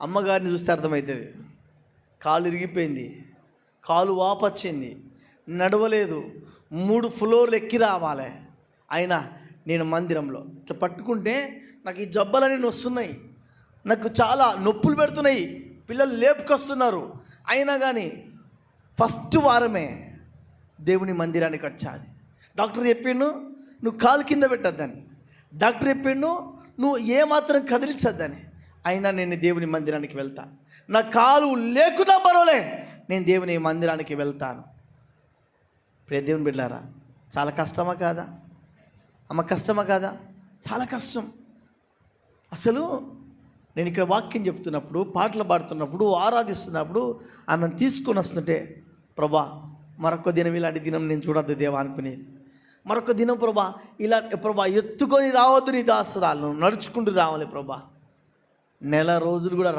అమ్మగారిని చూస్తే అర్థమవుతుంది. కాలు ఇరిగిపోయింది, కాలు వాపొచ్చింది, నడవలేదు, 3 ఫ్లోర్లు ఎక్కి రావాలి. అయినా నేను మందిరంలో ఇట్లా పట్టుకుంటే నాకు ఈ జబ్బలన్నీ వస్తున్నాయి, నాకు చాలా నొప్పులు పెడుతున్నాయి, పిల్లలు లేపుకొస్తున్నారు. అయినా కానీ ఫస్ట్ వారమే దేవుని మందిరానికి వచ్చాది. డాక్టర్ చెప్పిండు నువ్వు కాలు కింద పెట్టద్దని, డాక్టర్ చెప్పిండు నువ్వు ఏమాత్రం కదిలించద్దని. అయినా నేను దేవుని మందిరానికి వెళ్తాను. నా కాలు లేకున్నా పర్వాలే, నేను దేవుని మందిరానికి వెళ్తాను. ప్రియ దేవుని బిడ్డలారా, చాలా కష్టమా కాదా? అమ్మ కష్టమా కాదా? చాలా కష్టం. అసలు నేను ఇక్కడ వాక్యం చెప్తున్నప్పుడు, పాటలు పాడుతున్నప్పుడు, ఆరాధిస్తున్నప్పుడు ఆమెను తీసుకొని వస్తుంటే, ప్రభా మరొక దినం ఇలాంటి దినం నేను చూడొద్దు దేవా అనుకునేది. మరొక దినం ప్రభా ఇలా ప్రభా ఎత్తుకొని రావద్దు నీ దాసరాలను, నడుచుకుంటూ రావాలి ప్రభా. నెల రోజులు కూడా